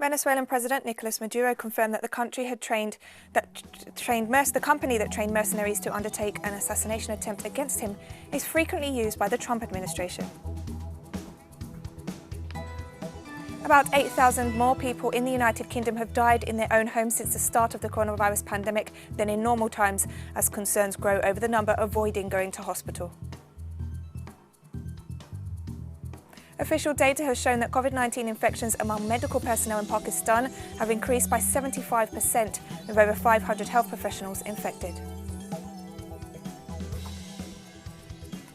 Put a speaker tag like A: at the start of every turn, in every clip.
A: Venezuelan President Nicolas Maduro confirmed that the country had the company that trained mercenaries to undertake an assassination attempt against him is frequently used by the Trump administration. About 8,000 more people in the United Kingdom have died in their own homes since the start of the coronavirus pandemic than in normal times, as concerns grow over the number avoiding going to hospital. Official data has shown that COVID-19 infections among medical personnel in Pakistan have increased by 75%, with over 500 health professionals infected.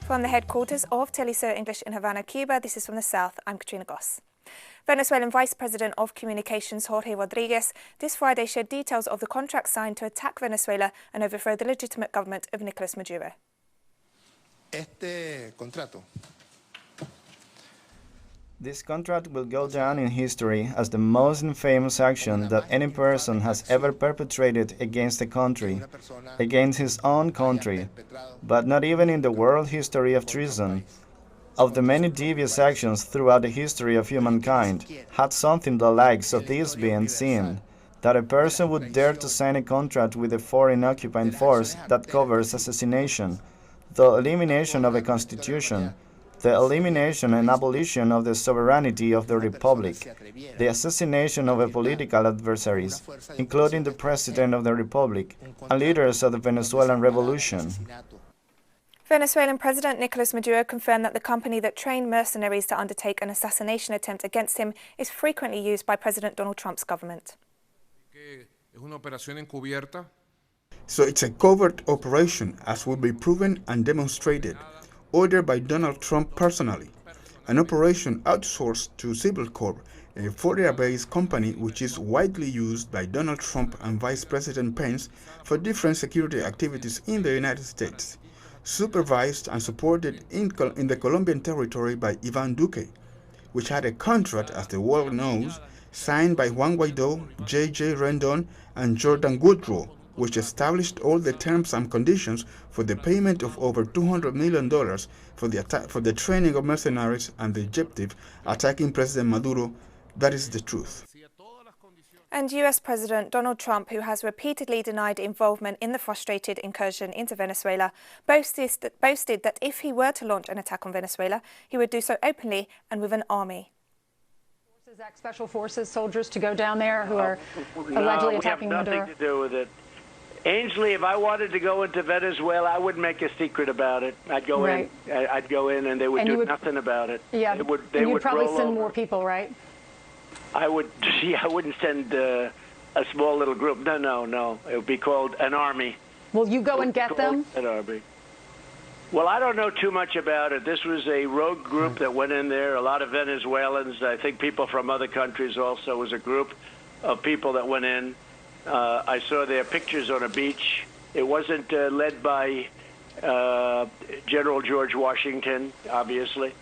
A: From the headquarters of Telesur English in Havana, Cuba, this is From the South, I'm Katrina Goss. Venezuelan Vice President of Communications Jorge Rodriguez this Friday shared details of the contract signed to attack Venezuela and overthrow the legitimate government of Nicolas Maduro.
B: This contract will go down in history as the most infamous action that any person has ever perpetrated against a country, against his own country, but not even in the world history of treason. Of the many devious actions throughout the history of humankind, had something the likes of this been seen, that a person would dare to sign a contract with a foreign occupying force that covers assassination, the elimination of a constitution, the elimination and abolition of the sovereignty of the Republic, the assassination of political adversaries, including the President of the Republic and leaders of the Venezuelan Revolution.
A: Venezuelan President Nicolas Maduro confirmed that the company that trained mercenaries to undertake an assassination attempt against him is frequently used by President Donald Trump's government.
C: So it's a covert operation, as will be proven and demonstrated, ordered by Donald Trump personally, an operation outsourced to Civil Corp, a Florida-based company which is widely used by Donald Trump and Vice President Pence for different security activities in the United States, supervised and supported in the Colombian territory by Iván Duque, which had a contract, as the world knows, signed by Juan Guaidó, J.J. Rendon, and Jordan Woodrow, which established all the terms and conditions for the payment of over $200 million for the training of mercenaries and the objective attacking President Maduro. That is the truth.
A: And US President Donald Trump, who has repeatedly denied involvement in the frustrated incursion into Venezuela, boasted that if he were to launch an attack on Venezuela, he would do so openly and with an army.
D: Special forces soldiers to go down there who are allegedly attacking Maduro?
E: No, we have nothing to do with it. Ainsley, if I wanted to go into Venezuela, I wouldn't make a secret about it. I'd go in. I'd go in, and they would do nothing about it.
D: Yeah,
E: they
D: would probably send
E: over.
D: more people, right?
E: I would. I wouldn't send a small little group. No. It would be called an army.
D: Will you go and get them?
E: An army. Well, I don't know too much about it. This was a rogue group that went in there. A lot of Venezuelans. I think people from other countries also. Was a group of people that went in. I saw their pictures on a beach. It wasn't led by General George Washington, obviously.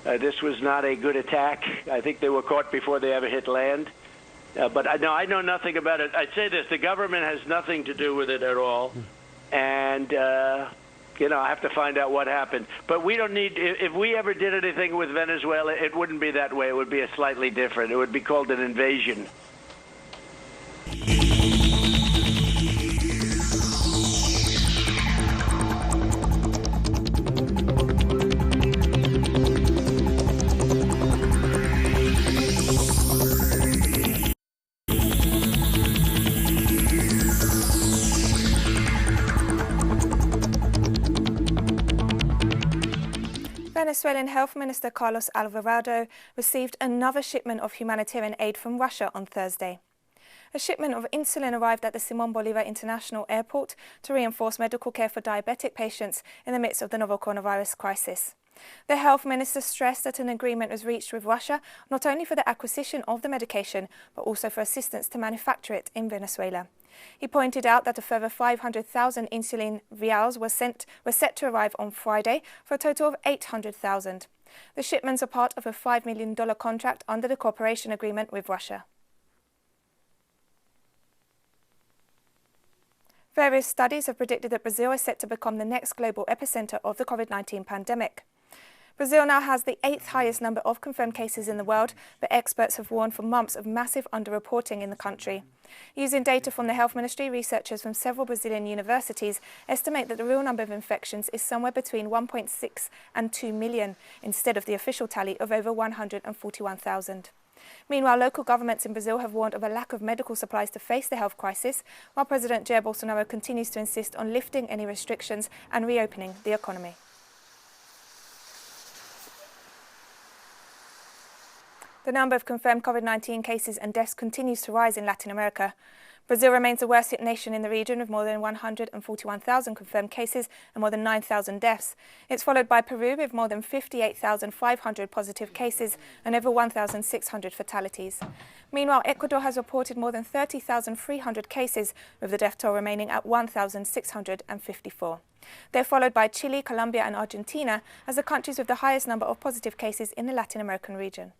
E: This was not a good attack. I think they were caught before they ever hit land. But I know nothing about it. I'd say this, the government has nothing to do with it at all. And, I have to find out what happened. But we don't need, if we ever did anything with Venezuela, it wouldn't be that way. It would be a slightly different. It would be called an invasion.
A: Venezuelan Health Minister Carlos Alvarado received another shipment of humanitarian aid from Russia on Thursday. A shipment of insulin arrived at the Simón Bolívar International Airport to reinforce medical care for diabetic patients in the midst of the novel coronavirus crisis. The health minister stressed that an agreement was reached with Russia not only for the acquisition of the medication, but also for assistance to manufacture it in Venezuela. He pointed out that a further 500,000 insulin vials were set to arrive on Friday for a total of 800,000. The shipments are part of a $5 million contract under the cooperation agreement with Russia. Various studies have predicted that Brazil is set to become the next global epicenter of the COVID-19 pandemic. Brazil now has the 8th highest number of confirmed cases in the world, but experts have warned for months of massive underreporting in the country. Using data from the Health Ministry, researchers from several Brazilian universities estimate that the real number of infections is somewhere between 1.6 and 2 million, instead of the official tally of over 141,000. Meanwhile, local governments in Brazil have warned of a lack of medical supplies to face the health crisis, while President Jair Bolsonaro continues to insist on lifting any restrictions and reopening the economy. The number of confirmed COVID-19 cases and deaths continues to rise in Latin America. Brazil remains the worst hit nation in the region, with more than 141,000 confirmed cases and more than 9,000 deaths. It's followed by Peru with more than 58,500 positive cases and over 1,600 fatalities. Meanwhile, Ecuador has reported more than 30,300 cases, with the death toll remaining at 1,654. They're followed by Chile, Colombia and Argentina as the countries with the highest number of positive cases in the Latin American region.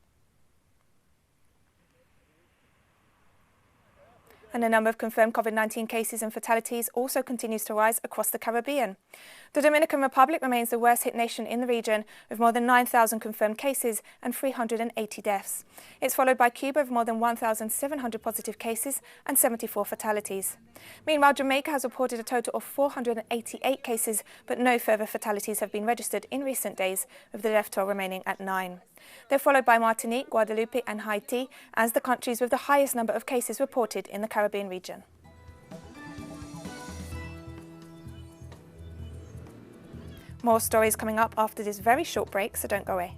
A: And the number of confirmed COVID-19 cases and fatalities also continues to rise across the Caribbean. The Dominican Republic remains the worst hit nation in the region, with more than 9,000 confirmed cases and 380 deaths. It's followed by Cuba with more than 1,700 positive cases and 74 fatalities. Meanwhile, Jamaica has reported a total of 488 cases, but no further fatalities have been registered in recent days, with the death toll remaining at 9. They're followed by Martinique, Guadeloupe and Haiti as the countries with the highest number of cases reported in the Caribbean region. More stories coming up after this very short break, so don't go away.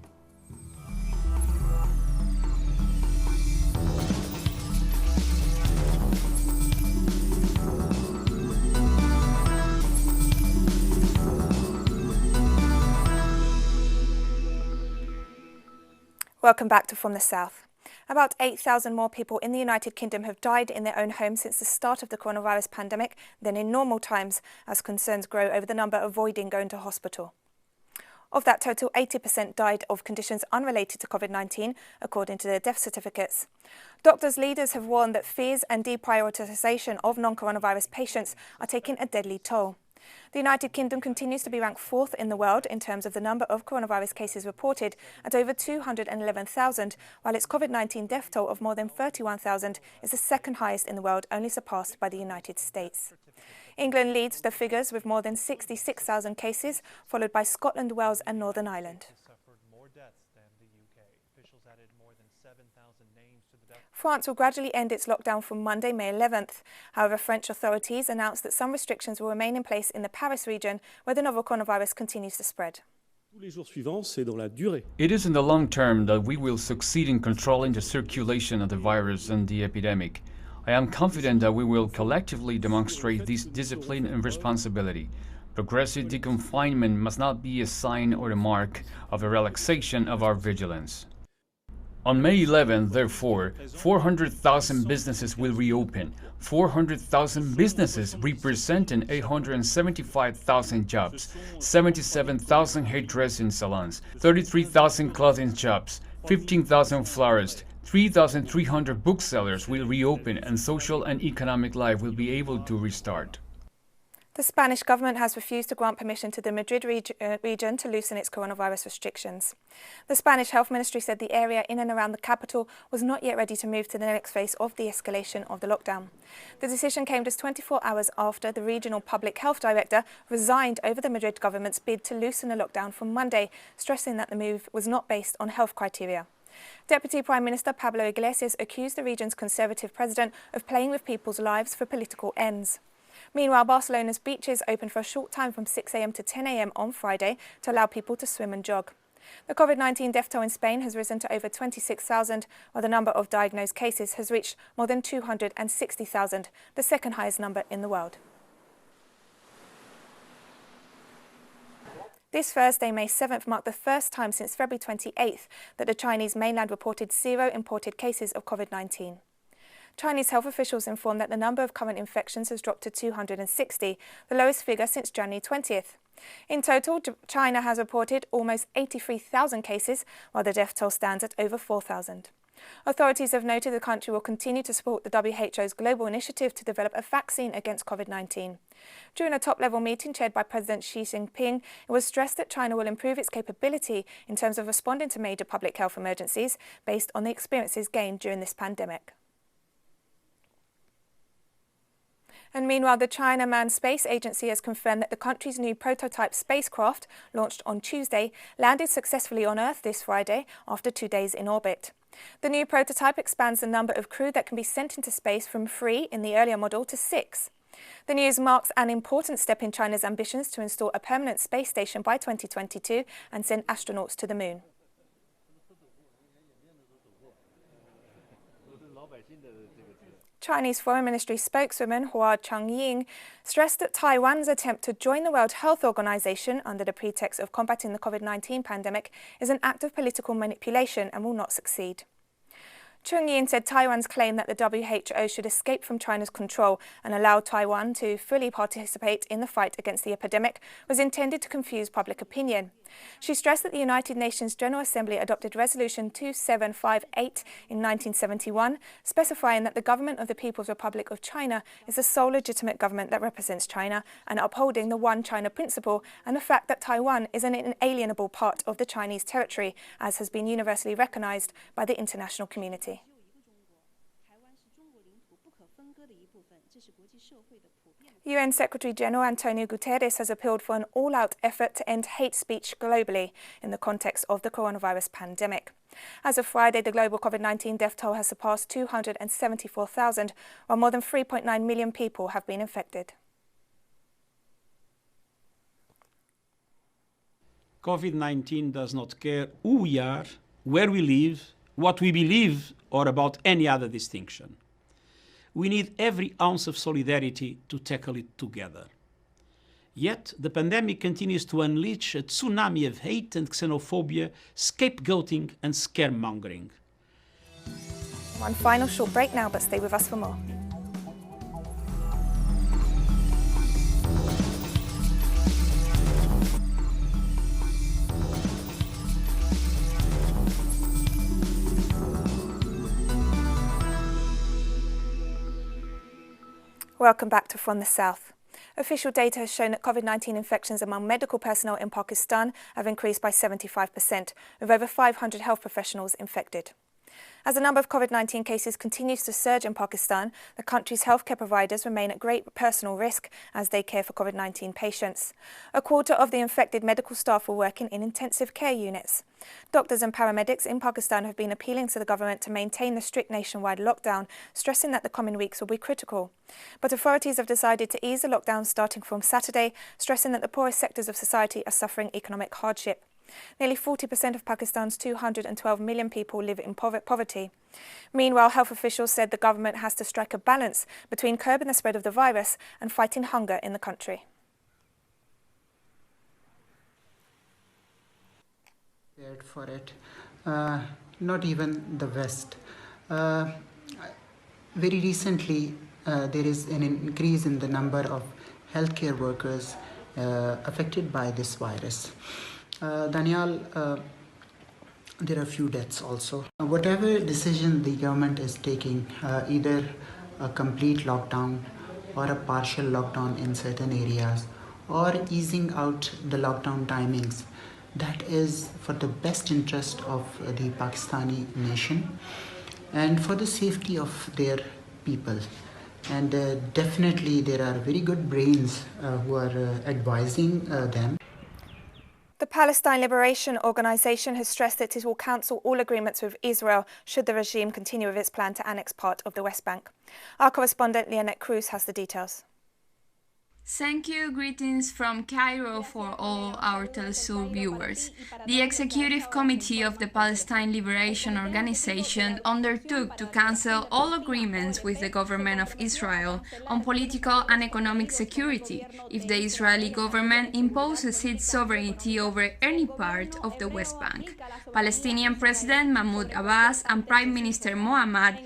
A: Welcome back to From the South. About 8,000 more people in the United Kingdom have died in their own homes since the start of the coronavirus pandemic than in normal times, as concerns grow over the number avoiding going to hospital. Of that total, 80% died of conditions unrelated to COVID-19, according to their death certificates. Doctors' leaders have warned that fears and deprioritisation of non-coronavirus patients are taking a deadly toll. The United Kingdom continues to be ranked 4th in the world in terms of the number of coronavirus cases reported at over 211,000, while its COVID-19 death toll of more than 31,000 is the second highest in the world, only surpassed by the United States. England leads the figures with more than 66,000 cases, followed by Scotland, Wales and Northern Ireland. France will gradually end its lockdown from Monday, May 11th. However, French authorities announced that some restrictions will remain in place in the Paris region, where the novel coronavirus continues to spread.
F: It is in the long term that we will succeed in controlling the circulation of the virus and the epidemic. I am confident that we will collectively demonstrate this discipline and responsibility. Progressive deconfinement must not be a sign or a mark of a relaxation of our vigilance. On May 11, therefore, 400,000 businesses will reopen. 400,000 businesses representing 875,000 jobs, 77,000 hairdressing salons, 33,000 clothing shops, 15,000 florists, 3,300 booksellers will reopen, and social and economic life will be able to restart.
A: The Spanish government has refused to grant permission to the Madrid region to loosen its coronavirus restrictions. The Spanish Health Ministry said the area in and around the capital was not yet ready to move to the next phase of the escalation of the lockdown. The decision came just 24 hours after the regional public health director resigned over the Madrid government's bid to loosen the lockdown from Monday, stressing that the move was not based on health criteria. Deputy Prime Minister Pablo Iglesias accused the region's Conservative president of playing with people's lives for political ends. Meanwhile, Barcelona's beaches opened for a short time from 6 a.m. to 10 a.m. on Friday to allow people to swim and jog. The COVID-19 death toll in Spain has risen to over 26,000, while the number of diagnosed cases has reached more than 260,000, the second highest number in the world. This Thursday, May 7th, marked the first time since February 28th that the Chinese mainland reported 0 imported cases of COVID-19. Chinese health officials informed that the number of current infections has dropped to 260, the lowest figure since January 20th. In total, China has reported almost 83,000 cases, while the death toll stands at over 4,000. Authorities have noted the country will continue to support the WHO's global initiative to develop a vaccine against COVID-19. During a top-level meeting chaired by President Xi Jinping, it was stressed that China will improve its capability in terms of responding to major public health emergencies based on the experiences gained during this pandemic. And meanwhile, the China Manned Space Agency has confirmed that the country's new prototype spacecraft, launched on Tuesday, landed successfully on Earth this Friday after 2 days in orbit. The new prototype expands the number of crew that can be sent into space from 3 in the earlier model to 6. The news marks an important step in China's ambitions to install a permanent space station by 2022 and send astronauts to the moon. Chinese Foreign Ministry spokeswoman Hua Chunying stressed that Taiwan's attempt to join the World Health Organization under the pretext of combating the COVID-19 pandemic is an act of political manipulation and will not succeed. Chunying said Taiwan's claim that the WHO should escape from China's control and allow Taiwan to fully participate in the fight against the epidemic was intended to confuse public opinion. She stressed that the United Nations General Assembly adopted Resolution 2758 in 1971, specifying that the government of the People's Republic of China is the sole legitimate government that represents China, and upholding the One China principle and the fact that Taiwan is an inalienable part of the Chinese territory, as has been universally recognized by the international community. UN Secretary-General Antonio Guterres has appealed for an all-out effort to end hate speech globally in the context of the coronavirus pandemic. As of Friday, the global COVID-19 death toll has surpassed 274,000, while more than 3.9 million people have been infected.
G: COVID-19 does not care who we are, where we live, what we believe, or about any other distinction. We need every ounce of solidarity to tackle it together. Yet, the pandemic continues to unleash a tsunami of hate and xenophobia, scapegoating and scaremongering.
A: One final short break now, but stay with us for more. Welcome back to From the South. Official data has shown that COVID-19 infections among medical personnel in Pakistan have increased by 75%, with over 500 health professionals infected. As the number of COVID-19 cases continues to surge in Pakistan, the country's healthcare providers remain at great personal risk as they care for COVID-19 patients. A quarter of the infected medical staff were working in intensive care units. Doctors and paramedics in Pakistan have been appealing to the government to maintain the strict nationwide lockdown, stressing that the coming weeks will be critical. But authorities have decided to ease the lockdown starting from Saturday, stressing that the poorest sectors of society are suffering economic hardship. Nearly 40% of Pakistan's 212 million people live in poverty. Meanwhile, health officials said the government has to strike a balance between curbing the spread of the virus and fighting hunger in the country.
H: For it, not even the West. Very recently, there is an increase in the number of healthcare workers affected by this virus. Daniel, there are a few deaths also. Whatever decision the government is taking, either a complete lockdown or a partial lockdown in certain areas, or easing out the lockdown timings, that is for the best interest of the Pakistani nation and for the safety of their people. And definitely there are very good brains who are advising them.
A: The Palestine Liberation Organization has stressed that it will cancel all agreements with Israel should the regime continue with its plan to annex part of the West Bank. Our correspondent Leonette Cruz has the details.
I: Thank you. Greetings from Cairo for all our Telesur viewers. The Executive Committee of the Palestine Liberation Organization undertook to cancel all agreements with the government of Israel on political and economic security if the Israeli government imposes its sovereignty over any part of the West Bank. Palestinian President Mahmoud Abbas and Prime Minister Mohammad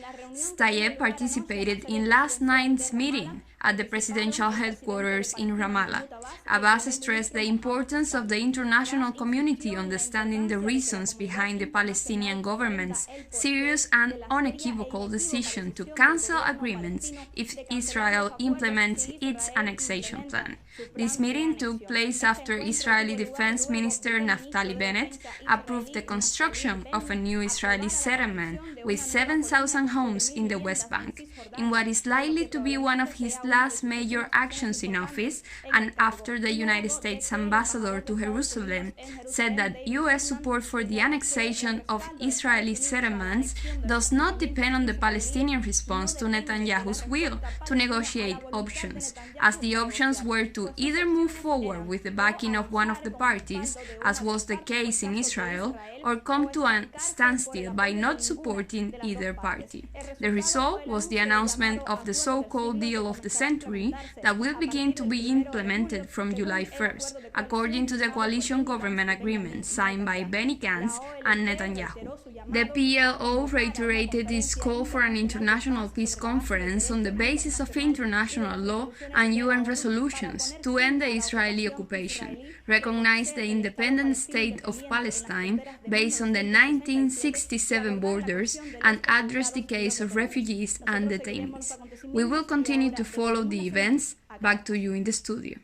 I: Tayeb participated in last night's meeting, at the presidential headquarters in Ramallah. Abbas stressed the importance of the international community understanding the reasons behind the Palestinian government's serious and unequivocal decision to cancel agreements if Israel implements its annexation plan. This meeting took place after Israeli Defense Minister Naftali Bennett approved the construction of a new Israeli settlement with 7,000 homes in the West Bank, in what is likely to be one of his last major actions in office, and after the United States ambassador to Jerusalem said that U.S. support for the annexation of Israeli settlements does not depend on the Palestinian response to Netanyahu's will to negotiate options, as the options were to either move forward with the backing of one of the parties, as was the case in Israel, or come to a standstill by not supporting either party. The result was the announcement of the so-called deal of the century that will begin to be implemented from July 1st, according to the coalition government agreement signed by Benny Gantz and Netanyahu. The PLO reiterated its call for an international peace conference on the basis of international law and UN resolutions to end the Israeli occupation, recognize the independent state of Palestine based on the 1967 borders, and address the case of refugees and detainees. We will continue to follow the events. Back to you in the studio.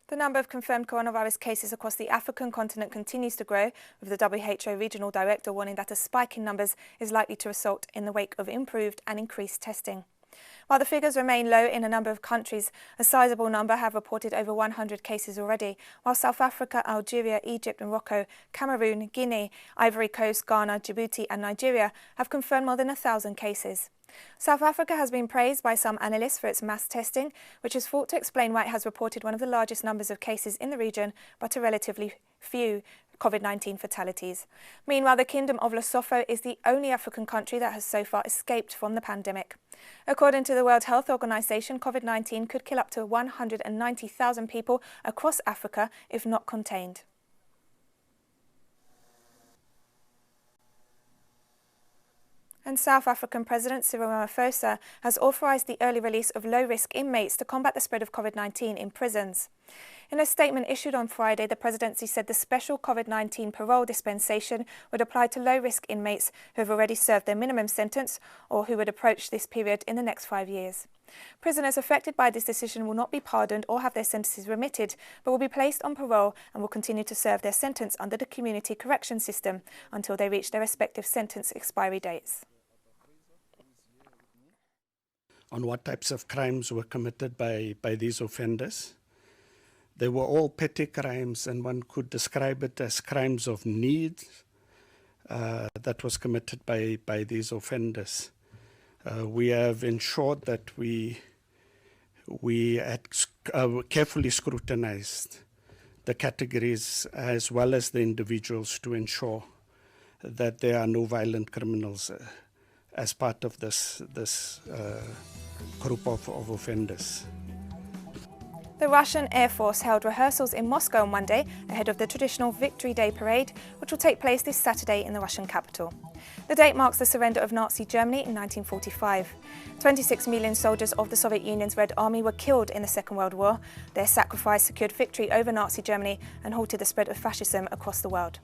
A: The number of confirmed coronavirus cases across the African continent continues to grow, with the WHO regional director warning that a spike in numbers is likely to result in the wake of improved and increased testing. While the figures remain low in a number of countries, a sizable number have reported over 100 cases already, while South Africa, Algeria, Egypt, Morocco, Cameroon, Guinea, Ivory Coast, Ghana, Djibouti and Nigeria have confirmed more than 1,000 cases. South Africa has been praised by some analysts for its mass testing, which is thought to explain why it has reported one of the largest numbers of cases in the region, but a relatively few COVID-19 fatalities. Meanwhile, the Kingdom of Lesotho is the only African country that has so far escaped from the pandemic. According to the World Health Organization, COVID-19 could kill up to 190,000 people across Africa if not contained. And South African President Cyril Ramaphosa has authorised the early release of low-risk inmates to combat the spread of COVID-19 in prisons. In a statement issued on Friday, the presidency said the special COVID-19 parole dispensation would apply to low-risk inmates who have already served their minimum sentence or who would approach this period in the next 5 years. Prisoners affected by this decision will not be pardoned or have their sentences remitted, but will be placed on parole and will continue to serve their sentence under the community correction system until they reach their respective sentence expiry dates.
J: On what types of crimes were committed by these offenders. They were all petty crimes, and one could describe it as crimes of need that was committed by these offenders. We have ensured that we had carefully scrutinized the categories as well as the individuals to ensure that there are no violent criminals as part of this group of offenders.
A: The Russian Air Force held rehearsals in Moscow on Monday ahead of the traditional Victory Day parade, which will take place this Saturday in the Russian capital. The date marks the surrender of Nazi Germany in 1945. 26 million soldiers of the Soviet Union's Red Army were killed in the Second World War. Their sacrifice secured victory over Nazi Germany and halted the spread of fascism across the world.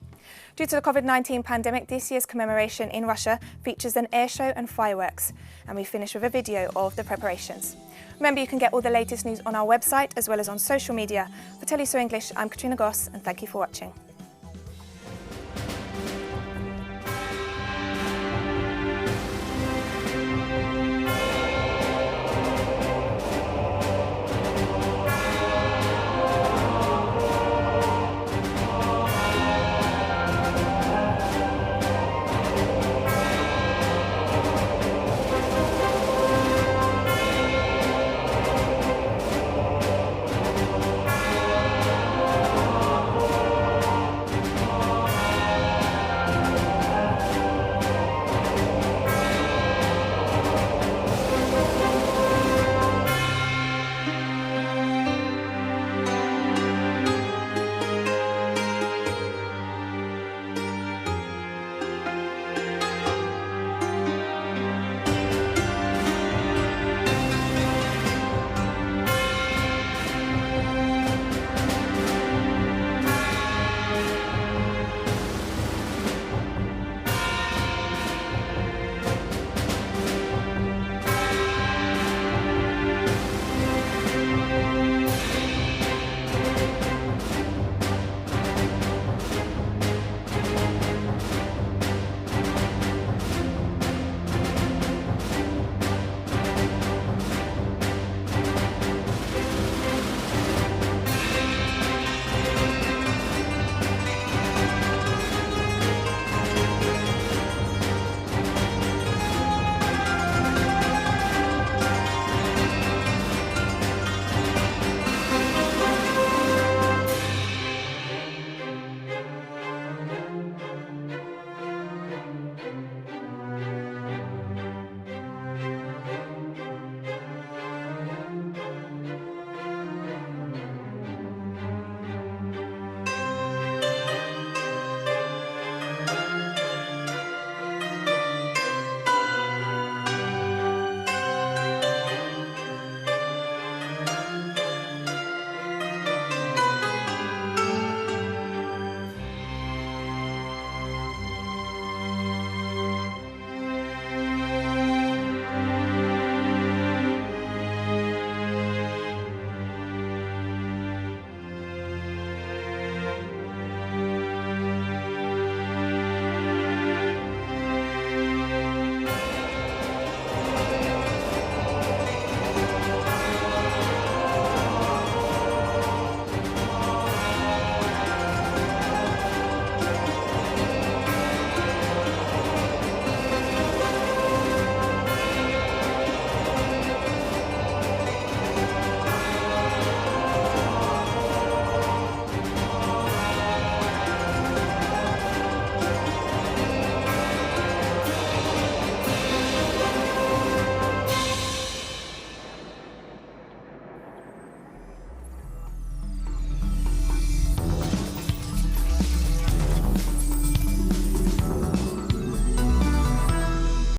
A: Due to the COVID-19 pandemic, this year's commemoration in Russia features an air show and fireworks. And we finish with a video of the preparations. Remember, you can get all the latest news on our website as well as on social media. For Teleso English, I'm Katrina Goss, and thank you for watching.